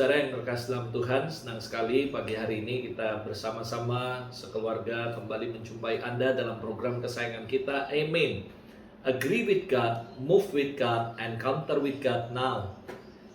saudara yang terkasih dalam Tuhan, senang sekali pagi hari ini kita bersama-sama sekeluarga kembali menjumpai Anda dalam program kesayangan kita, Amen. Agree with God, move with God, and counter with God now.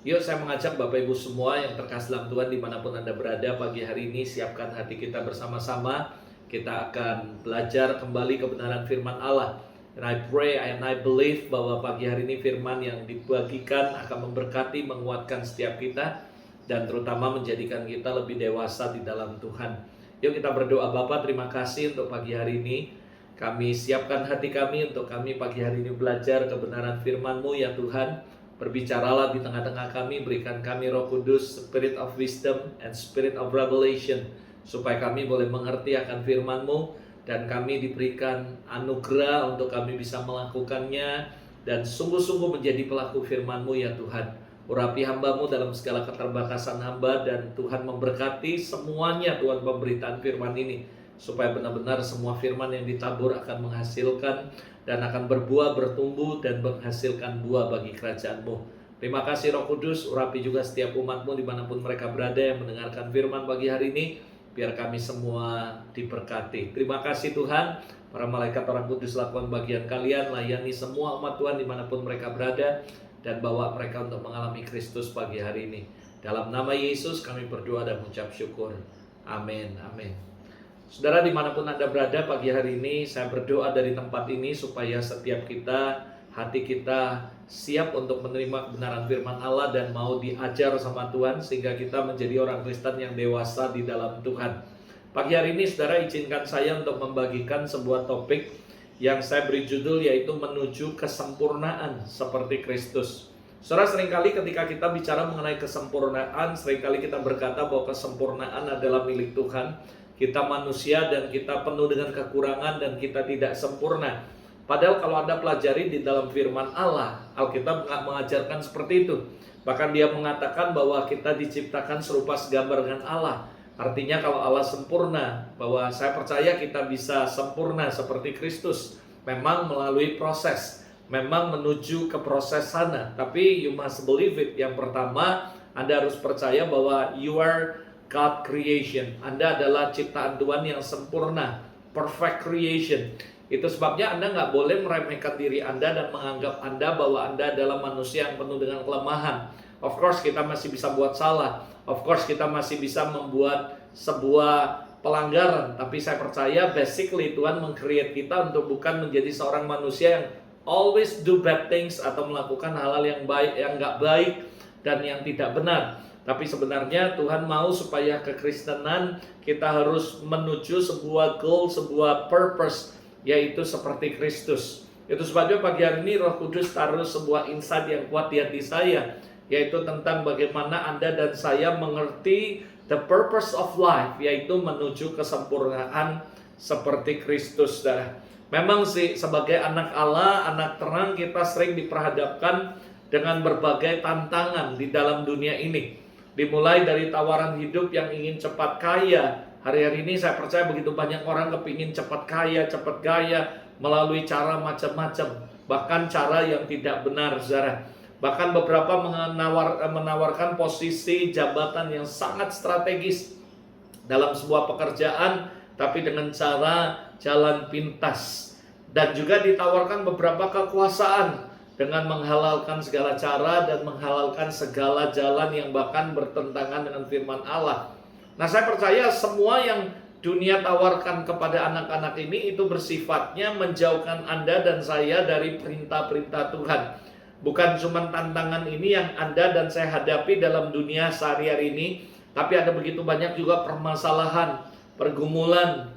Yuk saya mengajak Bapak Ibu semua yang terkasih dalam Tuhan dimanapun Anda berada pagi hari ini, siapkan hati kita bersama-sama. Kita akan belajar kembali kebenaran firman Allah. And I pray and I believe bahwa pagi hari ini firman yang dibagikan akan memberkati, menguatkan setiap kita, dan terutama menjadikan kita lebih dewasa di dalam Tuhan. Yuk kita berdoa. Bapa, terima kasih untuk pagi hari ini. Kami siapkan hati kami untuk kami pagi hari ini belajar kebenaran firman-Mu ya Tuhan. Berbicaralah di tengah-tengah kami, berikan kami Roh Kudus, Spirit of Wisdom and Spirit of Revelation, supaya kami boleh mengerti akan firman-Mu, dan kami diberikan anugerah untuk kami bisa melakukannya dan sungguh-sungguh menjadi pelaku firman-Mu ya Tuhan. Urapi hamba-Mu dalam segala keterbatasan hamba, dan Tuhan memberkati semuanya Tuhan pemberitaan firman ini, supaya benar-benar semua firman yang ditabur akan menghasilkan dan akan berbuah, bertumbuh, dan menghasilkan buah bagi kerajaan-Mu. Terima kasih Roh Kudus, urapi juga setiap umat-Mu dimanapun mereka berada yang mendengarkan firman pagi hari ini. Biar kami semua diberkati. Terima kasih Tuhan. Para malaikat orang kudus lakukan bagian kalian. Layani semua umat Tuhan dimanapun mereka berada. Dan bawa mereka untuk mengalami Kristus pagi hari ini. Dalam nama Yesus kami berdoa dan mengucap syukur. Amin. Amin. Saudara dimanapun Anda berada pagi hari ini, saya berdoa dari tempat ini supaya setiap kita, hati kita siap untuk menerima kebenaran firman Allah dan mau diajar sama Tuhan, sehingga kita menjadi orang Kristen yang dewasa di dalam Tuhan. Pagi hari ini saudara, izinkan saya untuk membagikan sebuah topik yang saya beri judul, yaitu menuju kesempurnaan seperti Kristus. Saudara, seringkali ketika kita bicara mengenai kesempurnaan, seringkali kita berkata bahwa kesempurnaan adalah milik Tuhan. Kita manusia dan kita penuh dengan kekurangan dan kita tidak sempurna. Padahal kalau Anda pelajari di dalam firman Allah, Alkitab mengajarkan seperti itu. Bahkan dia mengatakan bahwa kita diciptakan serupa segambar dengan Allah. Artinya kalau Allah sempurna, bahwa saya percaya kita bisa sempurna seperti Kristus. Memang melalui proses, memang menuju ke proses sana. Tapi you must believe it. Yang pertama, Anda harus percaya bahwa you are God creation. Anda adalah ciptaan Tuhan yang sempurna, perfect creation. Itu sebabnya Anda nggak boleh meremehkan diri Anda dan menganggap Anda bahwa Anda adalah manusia yang penuh dengan kelemahan. Of course kita masih bisa buat salah. Of course kita masih bisa membuat sebuah pelanggaran. Tapi saya percaya basically Tuhan meng-create kita untuk bukan menjadi seorang manusia yang always do bad things atau melakukan hal-hal yang baik, yang nggak baik dan yang tidak benar. Tapi sebenarnya Tuhan mau supaya kekristenan kita harus menuju sebuah goal, sebuah purpose, yaitu seperti Kristus. Itu sebabnya pagi hari ini Roh Kudus taruh sebuah insight yang kuat di hati saya, yaitu tentang bagaimana Anda dan saya mengerti the purpose of life, yaitu menuju kesempurnaan seperti Kristus. Memang sih sebagai anak Allah, anak terang, kita sering diperhadapkan dengan berbagai tantangan di dalam dunia ini. Dimulai dari tawaran hidup yang ingin cepat kaya. Hari-hari ini saya percaya begitu banyak orang kepingin cepat kaya, cepat gaya melalui cara macam-macam. Bahkan cara yang tidak benar, saudara. Bahkan beberapa menawarkan posisi jabatan yang sangat strategis dalam sebuah pekerjaan, tapi dengan cara jalan pintas. Dan juga ditawarkan beberapa kekuasaan dengan menghalalkan segala cara dan menghalalkan segala jalan yang bahkan bertentangan dengan firman Allah. Nah, saya percaya semua yang dunia tawarkan kepada anak-anak ini itu bersifatnya menjauhkan Anda dan saya dari perintah-perintah Tuhan. Bukan cuma tantangan ini yang Anda dan saya hadapi dalam dunia sehari-hari ini, tapi ada begitu banyak juga permasalahan, pergumulan,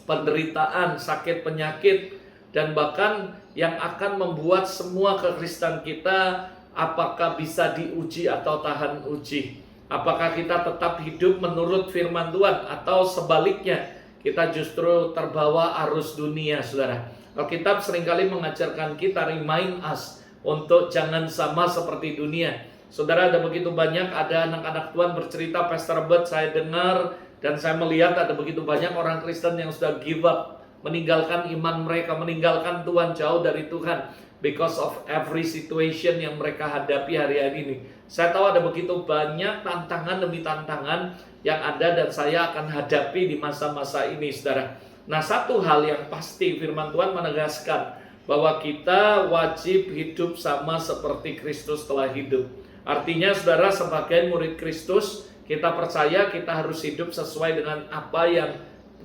penderitaan, sakit, penyakit, dan bahkan yang akan membuat semua kekristenan kita apakah bisa diuji atau tahan uji. Apakah kita tetap hidup menurut firman Tuhan atau sebaliknya kita justru terbawa arus dunia, saudara. Alkitab seringkali mengajarkan kita, remind us, untuk jangan sama seperti dunia. Saudara, ada begitu banyak, ada anak-anak Tuhan bercerita, Pastor Bert, saya dengar dan saya melihat ada begitu banyak orang Kristen yang sudah give up, meninggalkan iman mereka, meninggalkan Tuhan, jauh dari Tuhan, because of every situation yang mereka hadapi hari-hari ini. Saya tahu ada begitu banyak tantangan demi tantangan yang Anda dan saya akan hadapi di masa-masa ini, saudara. Nah, satu hal yang pasti firman Tuhan menegaskan bahwa kita wajib hidup sama seperti Kristus telah hidup. Artinya, saudara, sebagai murid Kristus, kita percaya kita harus hidup sesuai dengan apa yang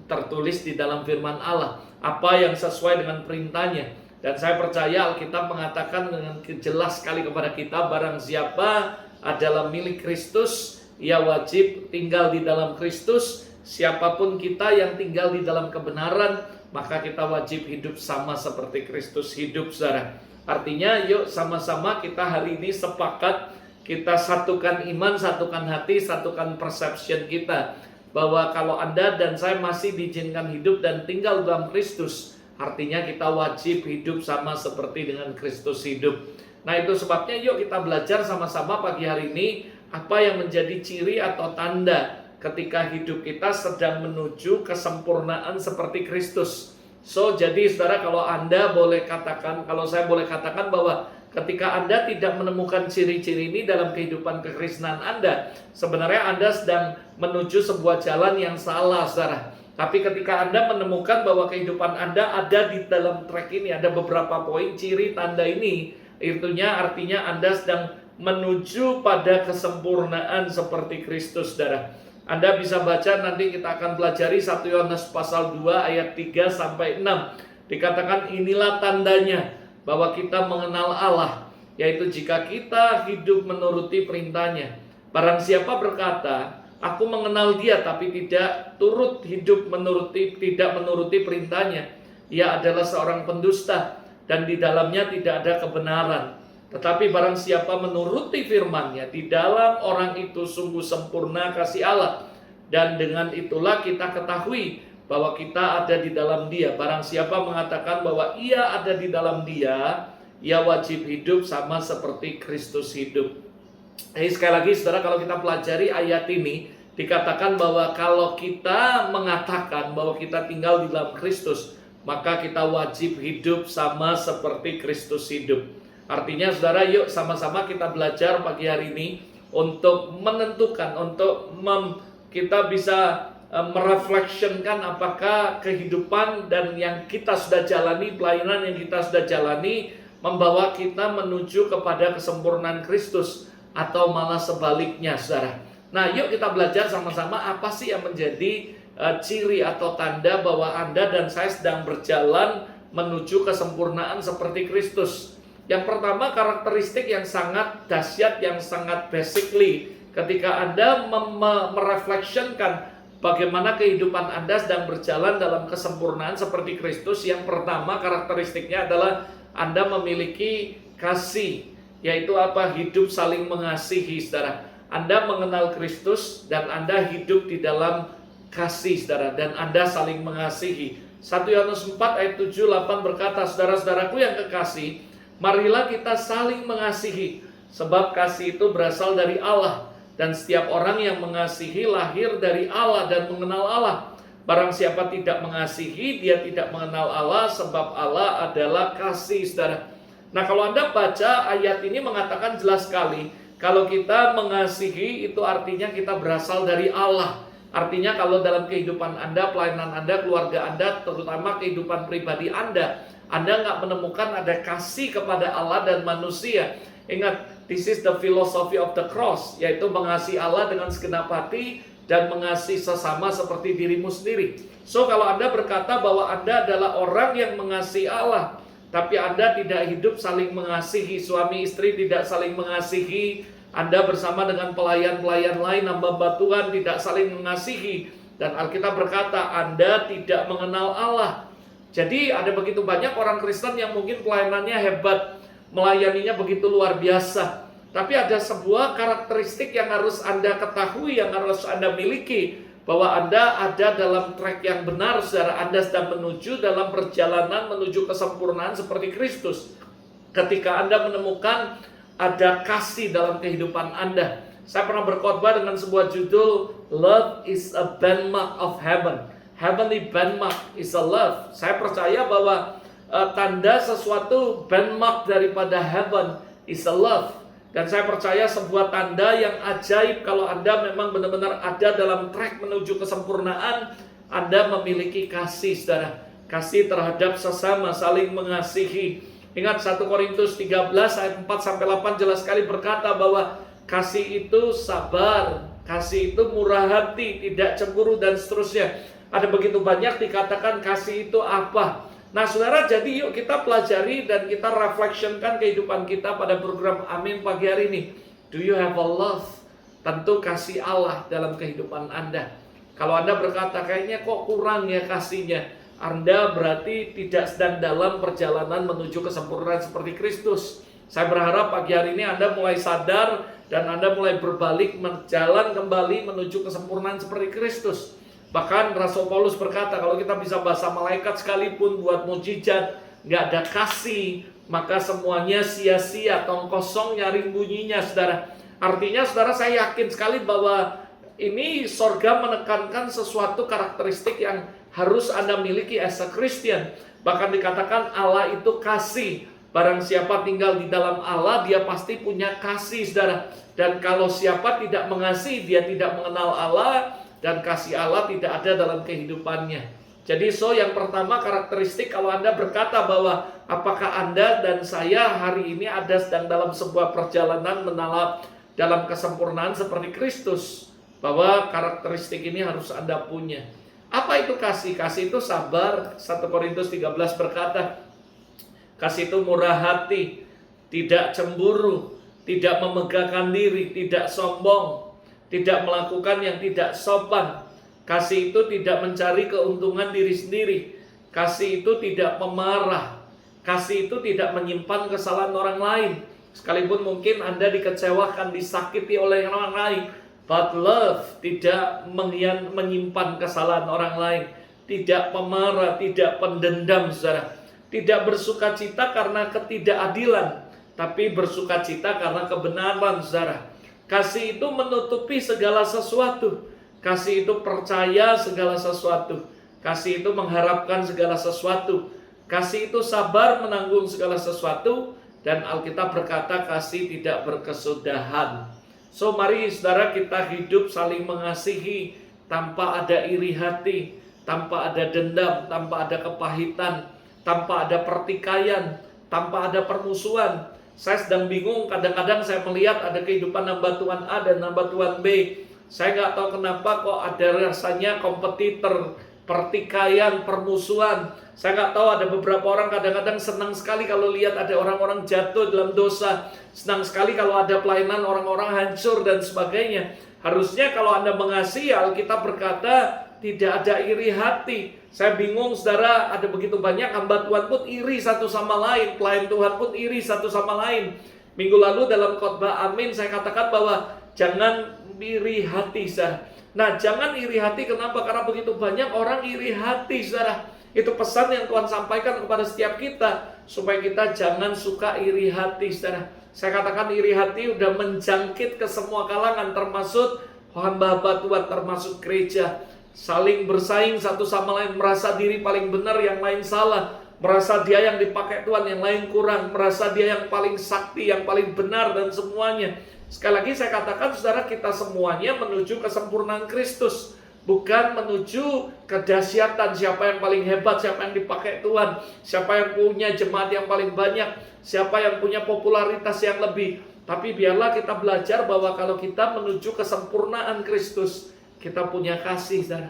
tertulis di dalam firman Allah, apa yang sesuai dengan perintahnya. Dan saya percaya Alkitab mengatakan dengan jelas sekali kepada kita, barang siapa adalah milik Kristus, ia wajib tinggal di dalam Kristus. Siapapun kita yang tinggal di dalam kebenaran, maka kita wajib hidup sama seperti Kristus hidup, saudara. Artinya, yuk sama-sama kita hari ini sepakat, kita satukan iman, satukan hati, satukan perception kita, bahwa kalau Anda dan saya masih diizinkan hidup dan tinggal dalam Kristus, artinya kita wajib hidup sama seperti dengan Kristus hidup. Nah, itu sebabnya yuk kita belajar sama-sama pagi hari ini apa yang menjadi ciri atau tanda ketika hidup kita sedang menuju kesempurnaan seperti Kristus. So, jadi saudara, kalau Anda boleh katakan, kalau saya boleh katakan bahwa ketika Anda tidak menemukan ciri-ciri ini dalam kehidupan kekristenan Anda, sebenarnya Anda sedang menuju sebuah jalan yang salah, saudara. Tapi ketika Anda menemukan bahwa kehidupan Anda ada di dalam track ini, ada beberapa poin ciri tanda ini, artinya Anda sedang menuju pada kesempurnaan seperti Kristus, saudara. Anda bisa baca, nanti kita akan pelajari 1 Yohanes pasal 2 ayat 3 sampai 6. Dikatakan inilah tandanya bahwa kita mengenal Allah, yaitu jika kita hidup menuruti perintahnya. Barang siapa berkata, aku mengenal dia tapi tidak menuruti perintahnya, ia adalah seorang pendusta dan di dalamnya tidak ada kebenaran. Tetapi barang siapa menuruti firman-Nya, di dalam orang itu sungguh sempurna kasih Allah. Dan dengan itulah kita ketahui bahwa kita ada di dalam Dia. Barang siapa mengatakan bahwa ia ada di dalam Dia, ia wajib hidup sama seperti Kristus hidup. Sekali lagi saudara, kalau kita pelajari ayat ini, dikatakan bahwa kalau kita mengatakan bahwa kita tinggal di dalam Kristus, maka kita wajib hidup sama seperti Kristus hidup. Artinya saudara, yuk sama-sama kita belajar pagi hari ini untuk menentukan, kita bisa merefleksikan apakah kehidupan dan yang kita sudah jalani, pelayanan yang kita sudah jalani membawa kita menuju kepada kesempurnaan Kristus atau malah sebaliknya, saudara. Nah, yuk kita belajar sama-sama apa sih yang menjadi ciri atau tanda bahwa Anda dan saya sedang berjalan menuju kesempurnaan seperti Kristus. Yang pertama, karakteristik yang sangat dahsyat, yang sangat basically, ketika Anda merefleksikan bagaimana kehidupan Anda sedang berjalan dalam kesempurnaan seperti Kristus. Yang pertama, karakteristiknya adalah Anda memiliki kasih, yaitu apa? Hidup saling mengasihi, saudara. Anda mengenal Kristus dan Anda hidup di dalam kasih, saudara, dan Anda saling mengasihi. 1 Yohanes 4 ayat 7-8 berkata, saudara-saudaraku yang kekasih, marilah kita saling mengasihi, sebab kasih itu berasal dari Allah, dan setiap orang yang mengasihi lahir dari Allah dan mengenal Allah. Barang siapa tidak mengasihi, dia tidak mengenal Allah, sebab Allah adalah kasih, saudara. Nah, kalau Anda baca ayat ini mengatakan jelas sekali, kalau kita mengasihi itu artinya kita berasal dari Allah. Artinya kalau dalam kehidupan Anda, pelayanan Anda, keluarga Anda, terutama kehidupan pribadi Anda nggak menemukan ada kasih kepada Allah dan manusia. Ingat, this is the philosophy of the cross, yaitu mengasihi Allah dengan segenap hati dan mengasihi sesama seperti dirimu sendiri. So, kalau Anda berkata bahwa Anda adalah orang yang mengasihi Allah, tapi Anda tidak hidup saling mengasihi, suami istri tidak saling mengasihi, Anda bersama dengan pelayan-pelayan lain, hamba Tuhan tidak saling mengasihi, dan Alkitab berkata Anda tidak mengenal Allah. Jadi ada begitu banyak orang Kristen yang mungkin pelayanannya hebat, melayaninya begitu luar biasa, tapi ada sebuah karakteristik yang harus Anda ketahui, yang harus Anda miliki, bahwa Anda ada dalam track yang benar, saudara. Anda sedang menuju dalam perjalanan menuju kesempurnaan seperti Kristus. Ketika Anda menemukan ada kasih dalam kehidupan Anda. Saya pernah berkhotbah dengan sebuah judul, Love is a Benchmark of Heaven. Heavenly benchmark is a love. Saya percaya bahwa tanda sesuatu benchmark daripada heaven is a love. Dan saya percaya sebuah tanda yang ajaib kalau Anda memang benar-benar ada dalam track menuju kesempurnaan, Anda memiliki kasih, saudara. Kasih terhadap sesama, saling mengasihi. Ingat 1 Korintus 13 ayat 4-8 jelas sekali berkata bahwa kasih itu sabar, kasih itu murah hati, tidak cemburu, dan seterusnya. Ada begitu banyak dikatakan kasih itu apa. Nah saudara, jadi yuk kita pelajari dan kita reflectionkan kehidupan kita pada program Amin pagi hari ini. Do you have a love? Tentu kasih Allah dalam kehidupan Anda. Kalau Anda berkata kayaknya kok kurang ya kasihnya, Anda berarti tidak sedang dalam perjalanan menuju kesempurnaan seperti Kristus. Saya berharap pagi hari ini Anda mulai sadar dan Anda mulai berbalik berjalan kembali menuju kesempurnaan seperti Kristus. Bahkan Rasul Paulus berkata, kalau kita bisa bahasa malaikat sekalipun buat mujizat, nggak ada kasih, maka semuanya sia-sia, tong kosong nyaring bunyinya, saudara. Artinya, saudara, saya yakin sekali bahwa ini sorga menekankan sesuatu karakteristik yang harus Anda miliki as a Christian. Bahkan dikatakan Allah itu kasih. Barang siapa tinggal di dalam Allah, dia pasti punya kasih, saudara. Dan kalau siapa tidak mengasihi, dia tidak mengenal Allah, dan kasih Allah tidak ada dalam kehidupannya. Jadi yang pertama karakteristik kalau Anda berkata bahwa apakah Anda dan saya hari ini ada sedang dalam sebuah perjalanan menalap dalam kesempurnaan seperti Kristus, bahwa karakteristik ini harus Anda punya. Apa itu kasih? Kasih itu sabar. 1 Korintus 13 berkata, kasih itu murah hati, tidak cemburu, tidak memegahkan diri, tidak sombong, tidak melakukan yang tidak sopan. Kasih itu tidak mencari keuntungan diri sendiri. Kasih itu tidak pemarah. Kasih itu tidak menyimpan kesalahan orang lain. Sekalipun mungkin Anda dikecewakan, disakiti oleh orang lain, but love tidak menyimpan kesalahan orang lain. Tidak pemarah, tidak pendendam, saudara. Tidak bersukacita karena ketidakadilan, tapi bersukacita karena kebenaran, saudara. Kasih itu menutupi segala sesuatu. Kasih itu percaya segala sesuatu. Kasih itu mengharapkan segala sesuatu. Kasih itu sabar menanggung segala sesuatu. Dan Alkitab berkata kasih tidak berkesudahan. Mari saudara kita hidup saling mengasihi tanpa ada iri hati, tanpa ada dendam, tanpa ada kepahitan, tanpa ada pertikaian, tanpa ada permusuhan. Saya sedang bingung, kadang-kadang saya melihat ada kehidupan hamba Tuhan A dan hamba Tuhan B. Saya nggak tahu kenapa kok ada rasanya kompetitor, pertikaian, permusuhan. Saya nggak tahu, ada beberapa orang kadang-kadang senang sekali kalau lihat ada orang-orang jatuh dalam dosa. Senang sekali kalau ada pelayanan orang-orang hancur dan sebagainya. Harusnya kalau Anda mengasihi, Alkitab berkata tidak ada iri hati. Saya bingung saudara, ada begitu banyak hamba Tuhan pun iri satu sama lain, pelayan Tuhan pun iri satu sama lain. Minggu lalu dalam khotbah Amin saya katakan bahwa jangan iri hati, saudara. Nah, jangan iri hati, kenapa? Karena begitu banyak orang iri hati, saudara. Itu pesan yang Tuhan sampaikan kepada setiap kita, supaya kita jangan suka iri hati, saudara. Saya katakan iri hati udah menjangkit ke semua kalangan, termasuk hamba-hamba Tuhan, termasuk gereja. Saling bersaing satu sama lain, merasa diri paling benar, yang lain salah, merasa dia yang dipakai Tuhan, yang lain kurang, merasa dia yang paling sakti, yang paling benar, dan semuanya. Sekali lagi saya katakan saudara, kita semuanya menuju kesempurnaan Kristus, bukan menuju kedahsyatan siapa yang paling hebat, siapa yang dipakai Tuhan, siapa yang punya jemaat yang paling banyak, siapa yang punya popularitas yang lebih. Tapi biarlah kita belajar bahwa kalau kita menuju kesempurnaan Kristus, kita punya kasih, saudara.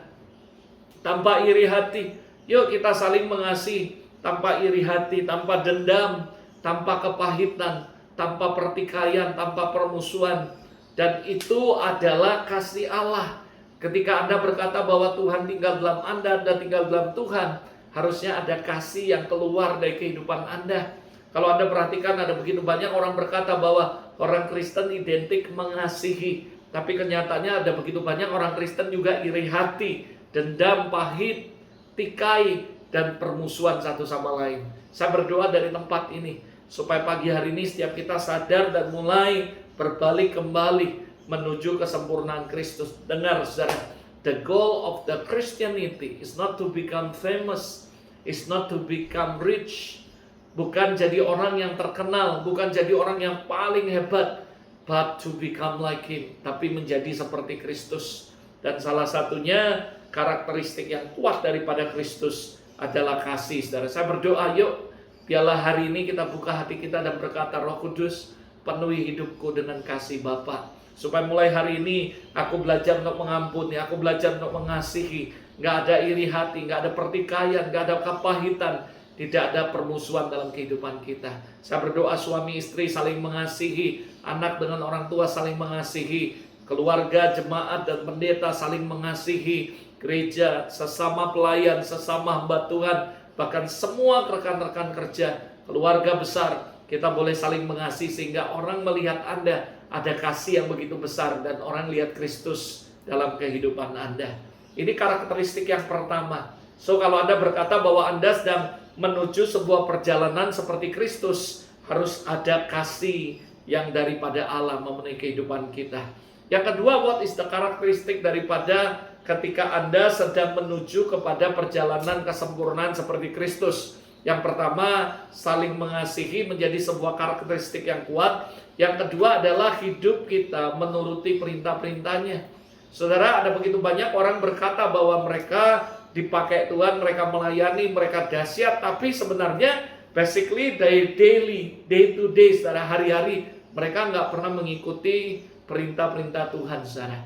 Tanpa iri hati. Yuk kita saling mengasihi. Tanpa iri hati, tanpa dendam, tanpa kepahitan, tanpa pertikaian, tanpa permusuhan. Dan itu adalah kasih Allah. Ketika Anda berkata bahwa Tuhan tinggal dalam Anda tinggal dalam Tuhan, harusnya ada kasih yang keluar dari kehidupan Anda. Kalau Anda perhatikan, ada begitu banyak orang berkata bahwa orang Kristen identik mengasihi. Tapi kenyataannya ada begitu banyak orang Kristen juga iri hati, dendam, pahit, tikai, dan permusuhan satu sama lain. Saya berdoa dari tempat ini, supaya pagi hari ini setiap kita sadar dan mulai berbalik kembali menuju kesempurnaan Kristus. Dengar saudara, the goal of the Christianity is not to become famous, is not to become rich. Bukan jadi orang yang terkenal, bukan jadi orang yang paling hebat. but to become like Him, tapi menjadi seperti Kristus. Dan salah satunya karakteristik yang kuat daripada Kristus adalah kasih, saudara. Saya berdoa, yuk biarlah hari ini kita buka hati kita dan berkata, Roh Kudus, penuhi hidupku dengan kasih Bapa. Supaya mulai hari ini aku belajar untuk mengampuni, aku belajar untuk mengasihi. Nggak ada iri hati, nggak ada pertikaian, nggak ada kepahitan, tidak ada permusuhan dalam kehidupan kita. Saya berdoa suami istri saling mengasihi, anak dengan orang tua saling mengasihi, keluarga, jemaat, dan pendeta saling mengasihi, gereja, sesama pelayan, sesama hamba Tuhan, bahkan semua rekan-rekan kerja, keluarga besar, kita boleh saling mengasihi sehingga orang melihat Anda ada kasih yang begitu besar dan orang lihat Kristus dalam kehidupan Anda. Ini karakteristik yang pertama. So kalau Anda berkata bahwa Anda sedang menuju sebuah perjalanan seperti Kristus, harus ada kasih yang daripada Allah memenuhi kehidupan kita. Yang kedua, what is the karakteristik daripada ketika Anda sedang menuju kepada perjalanan kesempurnaan seperti Kristus? Yang pertama, saling mengasihi menjadi sebuah karakteristik yang kuat. Yang kedua adalah hidup kita menuruti perintah-perintahnya. Saudara, ada begitu banyak orang berkata bahwa mereka dipakai Tuhan, mereka melayani, mereka dahsyat, tapi sebenarnya basically day to day, saudara, hari-hari mereka nggak pernah mengikuti perintah-perintah Tuhan, saudara.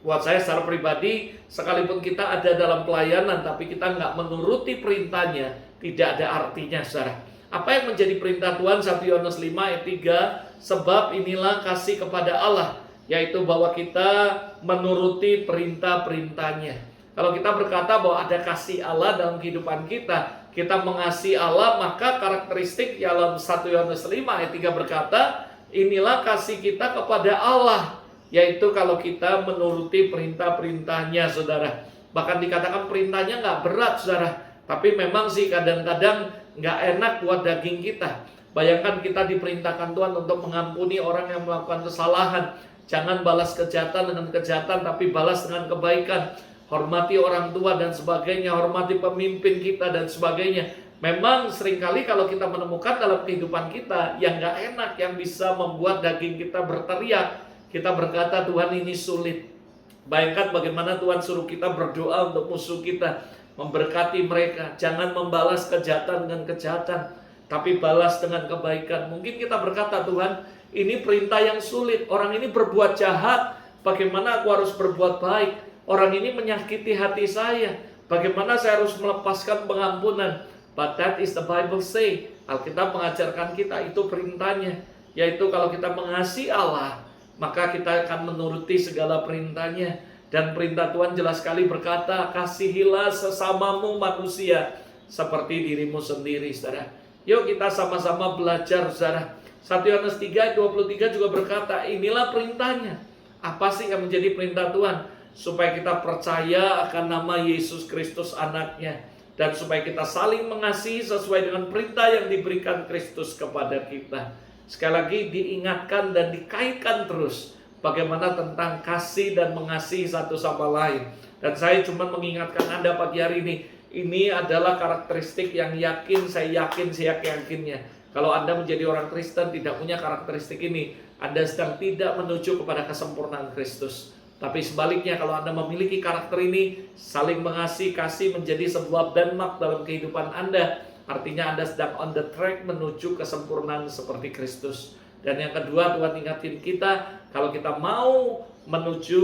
Buat saya secara pribadi, sekalipun kita ada dalam pelayanan, tapi kita nggak menuruti perintahnya, tidak ada artinya, saudara. Apa yang menjadi perintah Tuhan? 1 Yohanes 5 ayat 3, sebab inilah kasih kepada Allah, yaitu bahwa kita menuruti perintah-perintahnya. Kalau kita berkata bahwa ada kasih Allah dalam kehidupan kita, kita mengasihi Allah, maka karakteristik dalam 1 Yohanes 5 ayat 3 berkata, inilah kasih kita kepada Allah, yaitu kalau kita menuruti perintah-perintahnya, saudara. Bahkan dikatakan perintahnya nggak berat, saudara. Tapi memang sih kadang-kadang nggak enak buat daging kita. Bayangkan kita diperintahkan Tuhan untuk mengampuni orang yang melakukan kesalahan. Jangan balas kejahatan dengan kejahatan, tapi balas dengan kebaikan. Hormati orang tua dan sebagainya, hormati pemimpin kita dan sebagainya. Memang seringkali kalau kita menemukan dalam kehidupan kita yang nggak enak, yang bisa membuat daging kita berteriak, kita berkata, Tuhan ini sulit. Bayangkan bagaimana Tuhan suruh kita berdoa untuk musuh kita, memberkati mereka, jangan membalas kejahatan dengan kejahatan, tapi balas dengan kebaikan. Mungkin kita berkata, Tuhan, ini perintah yang sulit. Orang ini berbuat jahat, bagaimana aku harus berbuat baik? Orang ini menyakiti hati saya, bagaimana saya harus melepaskan pengampunan? But that is the Bible say. Alkitab mengajarkan kita itu perintahnya, yaitu kalau kita mengasihi Allah, maka kita akan menuruti segala perintahnya. Dan perintah Tuhan jelas sekali berkata, kasihilah sesamamu manusia seperti dirimu sendiri, saudara. Yuk kita sama-sama belajar, saudara. 1 Yohanes 3 ayat 23 juga berkata, inilah perintahnya. Apa sih yang menjadi perintah Tuhan? Supaya kita percaya akan nama Yesus Kristus anaknya, dan supaya kita saling mengasihi sesuai dengan perintah yang diberikan Kristus kepada kita. Sekali lagi diingatkan dan dikaitkan terus bagaimana tentang kasih dan mengasihi satu sama lain. Dan saya cuma mengingatkan Anda pagi hari ini adalah karakteristik yang saya yakinnya. Kalau Anda menjadi orang Kristen tidak punya karakteristik ini, Anda sedang tidak menuju kepada kesempurnaan Kristus. Tapi sebaliknya, kalau Anda memiliki karakter ini, saling mengasihi, kasih menjadi sebuah benchmark dalam kehidupan Anda. Artinya Anda sedang on the track menuju kesempurnaan seperti Kristus. Dan yang kedua, Tuhan ingatin kita, kalau kita mau menuju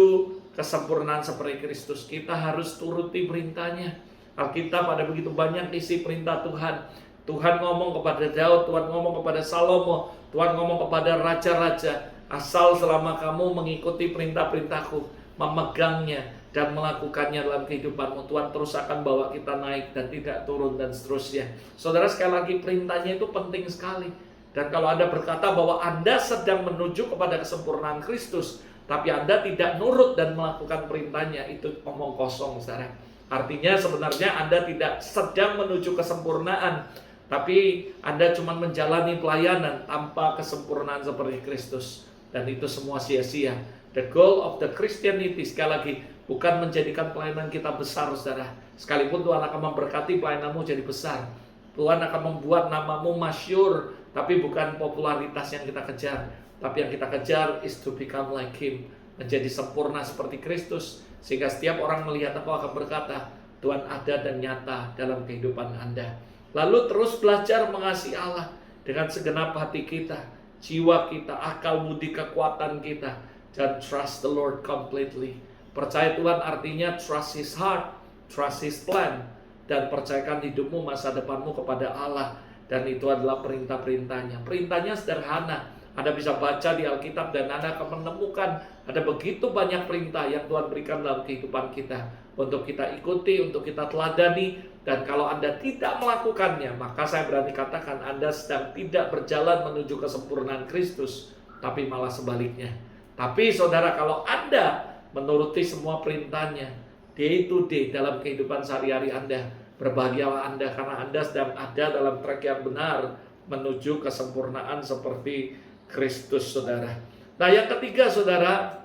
kesempurnaan seperti Kristus, kita harus turuti perintahnya. Alkitab ada begitu banyak isi perintah Tuhan. Tuhan ngomong kepada Daud, Tuhan ngomong kepada Salomo, Tuhan ngomong kepada raja-raja, asal selama kamu mengikuti perintah-perintahku, memegangnya dan melakukannya dalam kehidupanmu, Tuhan terus akan bawa kita naik dan tidak turun dan seterusnya. Saudara, sekali lagi perintahnya itu penting sekali. Dan kalau Anda berkata bahwa Anda sedang menuju kepada kesempurnaan Kristus, tapi Anda tidak nurut dan melakukan perintahnya, itu omong kosong, saudara. Artinya sebenarnya Anda tidak sedang menuju kesempurnaan, tapi Anda cuma menjalani pelayanan tanpa kesempurnaan seperti Kristus. Dan itu semua sia-sia. The goal of the Christianity, sekali lagi, bukan menjadikan pelayanan kita besar, saudara. Sekalipun Tuhan akan memberkati pelayananmu jadi besar, Tuhan akan membuat namamu masyhur, tapi bukan popularitas yang kita kejar. Tapi yang kita kejar is to become like Him, menjadi sempurna seperti Kristus, sehingga setiap orang melihat aku akan berkata, Tuhan ada dan nyata dalam kehidupan Anda. Lalu terus belajar mengasihi Allah dengan segenap hati kita, jiwa kita, akal budi kekuatan kita, dan trust the Lord completely. Percaya Tuhan artinya trust His heart, trust His plan, dan percayakan hidupmu, masa depanmu kepada Allah. Dan itu adalah perintah-perintahnya. Perintahnya sederhana. Anda bisa baca di Alkitab dan Anda akan menemukan ada begitu banyak perintah yang Tuhan berikan dalam kehidupan kita untuk kita ikuti, untuk kita teladani. Dan kalau Anda tidak melakukannya, maka saya berani katakan Anda sedang tidak berjalan menuju kesempurnaan Kristus, tapi malah sebaliknya. Tapi saudara, kalau Anda menuruti semua perintahnya day to day dalam kehidupan sehari-hari Anda, berbahagialah Anda karena Anda sedang ada dalam track yang benar menuju kesempurnaan seperti Kristus, saudara. Nah, yang ketiga, saudara,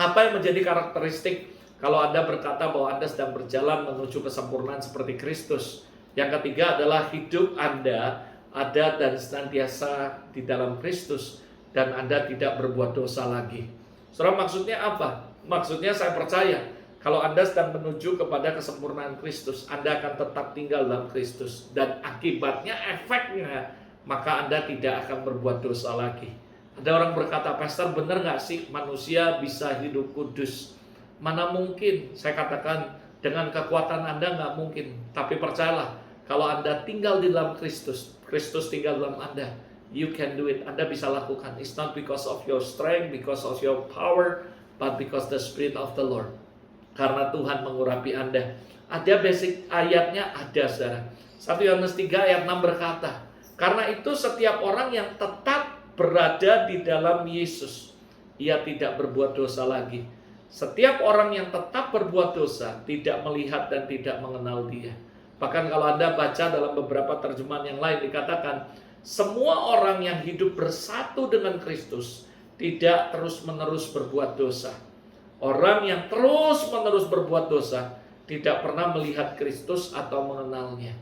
apa yang menjadi karakteristik kalau Anda berkata bahwa Anda sedang berjalan menuju kesempurnaan seperti Kristus? Yang ketiga adalah hidup Anda ada dan senantiasa di dalam Kristus, dan Anda tidak berbuat dosa lagi. Saudara, maksudnya apa? Maksudnya saya percaya kalau Anda sedang menuju kepada kesempurnaan Kristus, Anda akan tetap tinggal dalam Kristus, dan akibatnya, efeknya, maka Anda tidak akan berbuat dosa lagi. Ada orang berkata, Pastor, benar gak sih manusia bisa hidup kudus? Mana mungkin? Saya katakan, dengan kekuatan Anda gak mungkin. Tapi percayalah, kalau Anda tinggal di dalam Kristus, Kristus tinggal dalam Anda, you can do it. Anda bisa lakukan. It's not because of your strength, because of your power, but because the Spirit of the Lord. Karena Tuhan mengurapi Anda. Ada basic ayatnya, ada, saudara. 1 Yohanes 3 ayat 6 berkata, karena itu setiap orang yang tetap berada di dalam Yesus, ia tidak berbuat dosa lagi. Setiap orang yang tetap berbuat dosa tidak melihat dan tidak mengenal Dia. Bahkan kalau Anda baca dalam beberapa terjemahan yang lain dikatakan, semua orang yang hidup bersatu dengan Kristus tidak terus-menerus berbuat dosa. Orang yang terus-menerus berbuat dosa tidak pernah melihat Kristus atau mengenalnya.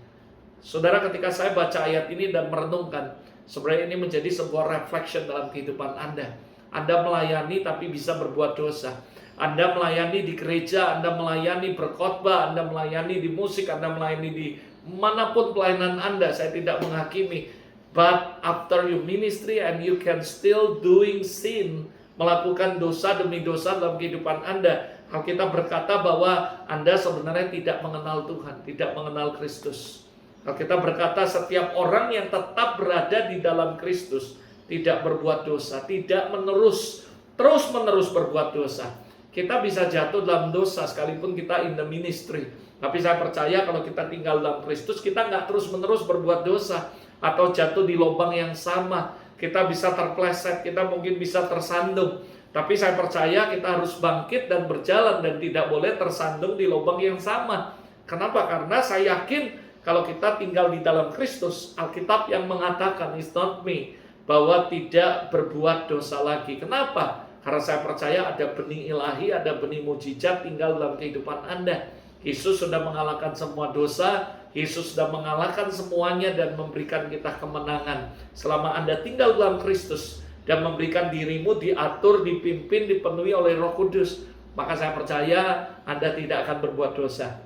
Saudara, ketika saya baca ayat ini dan merenungkan, sebenarnya ini menjadi sebuah reflection dalam kehidupan Anda. Anda melayani tapi bisa berbuat dosa. Anda melayani di gereja, Anda melayani berkhotbah, Anda melayani di musik, Anda melayani di manapun pelayanan Anda. Saya tidak menghakimi. But after you ministry and you can still doing sin, melakukan dosa demi dosa dalam kehidupan Anda. Alkitab berkata bahwa Anda sebenarnya tidak mengenal Tuhan, tidak mengenal Kristus. Alkitab berkata setiap orang yang tetap berada di dalam Kristus tidak berbuat dosa, tidak terus-menerus berbuat dosa. Kita bisa jatuh dalam dosa sekalipun kita in the ministry. Tapi saya percaya kalau kita tinggal dalam Kristus, kita nggak terus-menerus berbuat dosa atau jatuh di lubang yang sama. Kita bisa terpleset, kita mungkin bisa tersandung. Tapi saya percaya kita harus bangkit dan berjalan dan tidak boleh tersandung di lubang yang sama. Kenapa? Karena saya yakin kalau kita tinggal di dalam Kristus, Alkitab yang mengatakan, it's not me, bahwa tidak berbuat dosa lagi. Kenapa? Karena saya percaya ada benih ilahi, ada benih mujizat tinggal dalam kehidupan Anda. Yesus sudah mengalahkan semua dosa, Yesus sudah mengalahkan semuanya dan memberikan kita kemenangan. Selama Anda tinggal dalam Kristus dan memberikan dirimu diatur, dipimpin, dipenuhi oleh Roh Kudus, maka saya percaya Anda tidak akan berbuat dosa.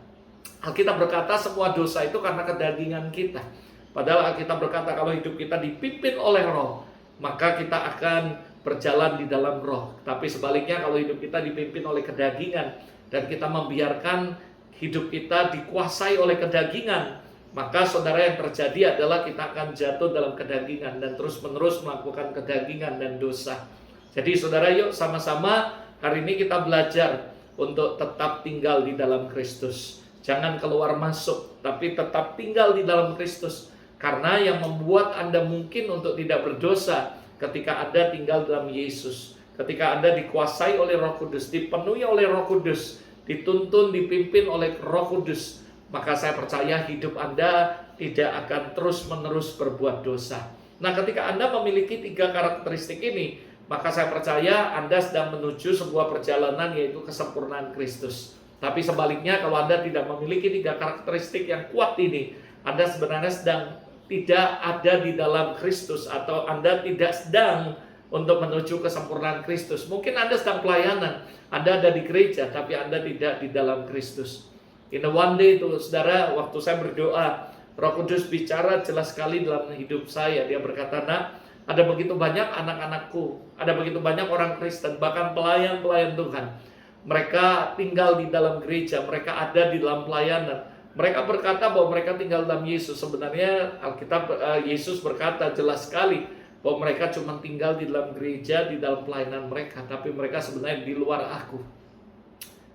Alkitab berkata semua dosa itu karena kedagingan kita. Padahal Alkitab berkata kalau hidup kita dipimpin oleh Roh, maka kita akan berjalan di dalam Roh. Tapi sebaliknya kalau hidup kita dipimpin oleh kedagingan dan kita membiarkan hidup kita dikuasai oleh kedagingan, maka saudara, yang terjadi adalah kita akan jatuh dalam kedagingan dan terus-menerus melakukan kedagingan dan dosa. Jadi saudara, yuk sama-sama hari ini kita belajar untuk tetap tinggal di dalam Kristus. Jangan keluar masuk, tapi tetap tinggal di dalam Kristus. Karena yang membuat Anda mungkin untuk tidak berdosa ketika Anda tinggal dalam Yesus. Ketika Anda dikuasai oleh Roh Kudus, dipenuhi oleh Roh Kudus, dituntun, dipimpin oleh Roh Kudus, maka saya percaya hidup Anda tidak akan terus-menerus berbuat dosa. Nah, ketika Anda memiliki 3 karakteristik ini, maka saya percaya Anda sedang menuju sebuah perjalanan, yaitu kesempurnaan Kristus. Tapi sebaliknya, kalau Anda tidak memiliki 3 karakteristik yang kuat ini, Anda sebenarnya sedang tidak ada di dalam Kristus, atau Anda tidak sedang untuk menuju kesempurnaan Kristus. Mungkin Anda sedang pelayanan, Anda ada di gereja, tapi Anda tidak di dalam Kristus. In the one day itu, saudara, waktu saya berdoa, Roh Kudus bicara jelas sekali dalam hidup saya. Dia berkata, "Nak, ada begitu banyak anak-anakku, ada begitu banyak orang Kristen, bahkan pelayan-pelayan Tuhan. Mereka tinggal di dalam gereja, mereka ada di dalam pelayanan. Mereka berkata bahwa mereka tinggal dalam Yesus. Sebenarnya Alkitab, Yesus berkata jelas sekali bahwa mereka cuma tinggal di dalam gereja, di dalam pelayanan mereka, tapi mereka sebenarnya di luar aku."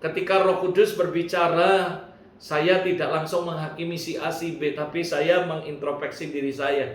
Ketika Roh Kudus berbicara, saya tidak langsung menghakimi si A, si B, tapi saya mengintrospeksi diri saya.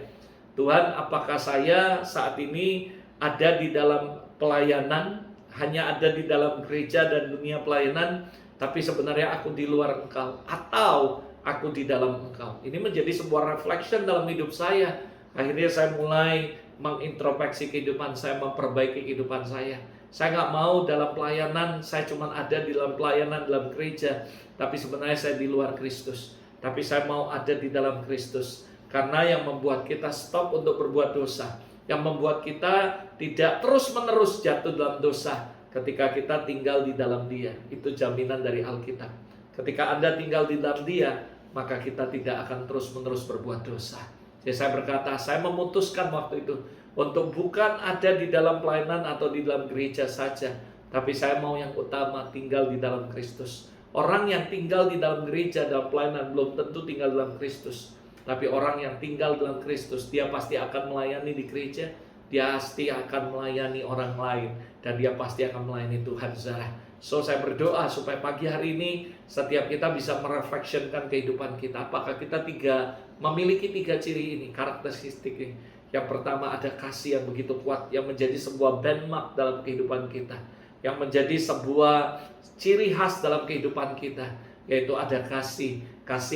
Tuhan, apakah saya saat ini ada di dalam pelayanan, hanya ada di dalam gereja dan dunia pelayanan, tapi sebenarnya aku di luar Engkau, atau aku di dalam Engkau? Ini menjadi sebuah reflection dalam hidup saya. Akhirnya saya mulai mengintrospeksi kehidupan saya, memperbaiki kehidupan saya. Saya nggak mau dalam pelayanan, saya cuma ada di dalam pelayanan dalam gereja, tapi sebenarnya saya di luar Kristus. Tapi saya mau ada di dalam Kristus. Karena yang membuat kita stop untuk berbuat dosa, yang membuat kita tidak terus-menerus jatuh dalam dosa, ketika kita tinggal di dalam Dia. Itu jaminan dari Alkitab. Ketika Anda tinggal di dalam Dia, maka kita tidak akan terus-menerus berbuat dosa. Jadi saya berkata, saya memutuskan waktu itu untuk bukan ada di dalam pelayanan atau di dalam gereja saja, tapi saya mau yang utama tinggal di dalam Kristus. Orang yang tinggal di dalam gereja, dalam pelayanan, belum tentu tinggal dalam Kristus. Tapi orang yang tinggal dalam Kristus, dia pasti akan melayani di gereja, dia pasti akan melayani orang lain, dan dia pasti akan melayani Tuhan, saudara. So, saya berdoa supaya pagi hari ini setiap kita bisa mereflectionkan kehidupan kita. Apakah kita memiliki tiga ciri ini, karakteristik ini. Yang pertama, ada kasih yang begitu kuat, yang menjadi sebuah benchmark dalam kehidupan kita, yang menjadi sebuah ciri khas dalam kehidupan kita, yaitu ada kasih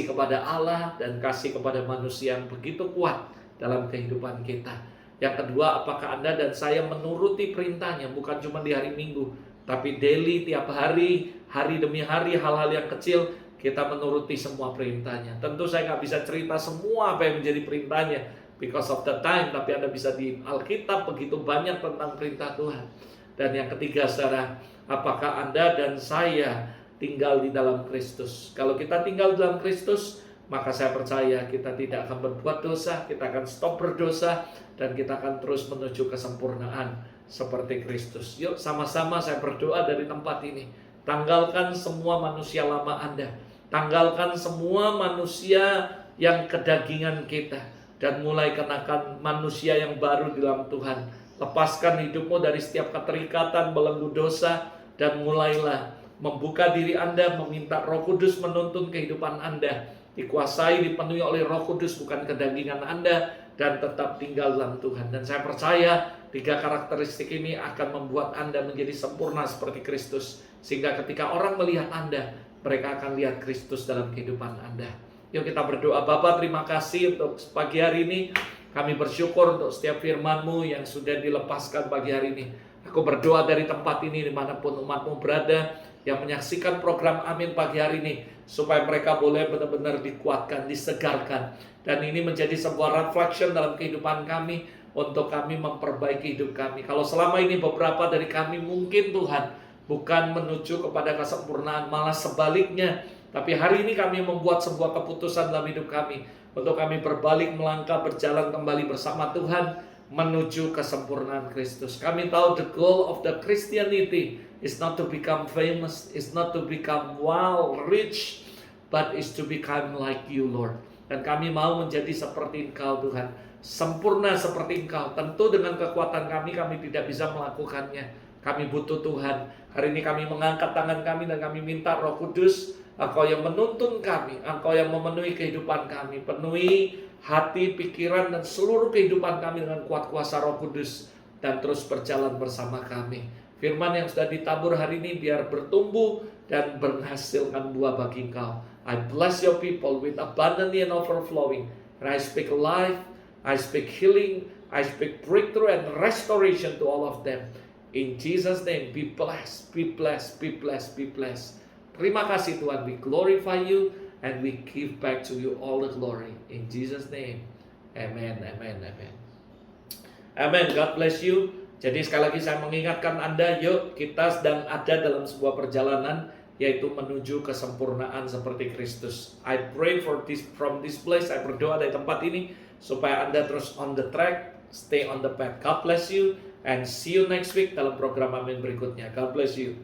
kepada Allah dan kasih kepada manusia yang begitu kuat dalam kehidupan kita. Yang kedua, apakah Anda dan saya menuruti perintahnya, bukan cuma di hari Minggu, tapi daily, tiap hari, hari demi hari, hal-hal yang kecil, kita menuruti semua perintahnya. Tentu saya nggak bisa cerita semua apa yang menjadi perintahnya, because of the time, tapi Anda bisa di Alkitab begitu banyak tentang perintah Tuhan. Dan yang ketiga, saudara, apakah Anda dan saya tinggal di dalam Kristus? Kalau kita tinggal di dalam Kristus, maka saya percaya kita tidak akan berbuat dosa, kita akan stop berdosa, dan kita akan terus menuju kesempurnaan seperti Kristus. Yuk sama-sama saya berdoa dari tempat ini. Tanggalkan semua manusia lama Anda, tanggalkan semua manusia yang kedagingan kita, dan mulai kenakan manusia yang baru di dalam Tuhan. Lepaskan hidupmu dari setiap keterikatan belenggu dosa, dan mulailah membuka diri Anda, meminta Roh Kudus menuntun kehidupan Anda, dikuasai, dipenuhi oleh Roh Kudus, bukan kedagingan Anda, dan tetap tinggal dalam Tuhan. Dan saya percaya tiga karakteristik ini akan membuat Anda menjadi sempurna seperti Kristus, sehingga ketika orang melihat Anda, mereka akan lihat Kristus dalam kehidupan Anda. Yuk kita berdoa. Bapa, terima kasih untuk pagi hari ini. Kami bersyukur untuk setiap firman-Mu yang sudah dilepaskan pagi hari ini. Aku berdoa dari tempat ini, dimanapun umat-Mu berada, yang menyaksikan program Amin pagi hari ini, supaya mereka boleh benar-benar dikuatkan, disegarkan. Dan ini menjadi sebuah reflection dalam kehidupan kami, untuk kami memperbaiki hidup kami. Kalau selama ini beberapa dari kami mungkin Tuhan, bukan menuju kepada kesempurnaan, malah sebaliknya. Tapi hari ini kami membuat sebuah keputusan dalam hidup kami, untuk kami berbalik, melangkah, berjalan kembali bersama Tuhan, menuju kesempurnaan Kristus. Kami tahu the goal of the Christianity is not to become famous, is not to become rich, but is to become like you, Lord. Dan kami mau menjadi seperti Engkau, Tuhan, sempurna seperti Engkau. Tentu dengan kekuatan kami tidak bisa melakukannya. Kami butuh Tuhan. Hari ini kami mengangkat tangan kami, dan kami minta Roh Kudus, Engkau yang menuntun kami, Engkau yang memenuhi kehidupan kami, penuhi hati, pikiran, dan seluruh kehidupan kami dengan kuat kuasa Roh Kudus, dan terus berjalan bersama kami. Firman yang sudah ditabur hari ini biar bertumbuh dan menghasilkan buah bagi Engkau. I bless your people with abundantly and overflowing. And I speak life, I speak healing, I speak breakthrough and restoration to all of them. In Jesus' name, be blessed, be blessed, be blessed, be blessed. Terima kasih Tuhan, we glorify you and we give back to you all the glory. In Jesus' name, amen, amen, amen. Amen, God bless you. Jadi sekali lagi saya mengingatkan Anda, yuk kita sedang ada dalam sebuah perjalanan yaitu menuju kesempurnaan seperti Kristus. I pray from this place, saya berdoa dari tempat ini supaya Anda terus on the track, stay on the path. God bless you and see you next week dalam program Amin berikutnya. God bless you.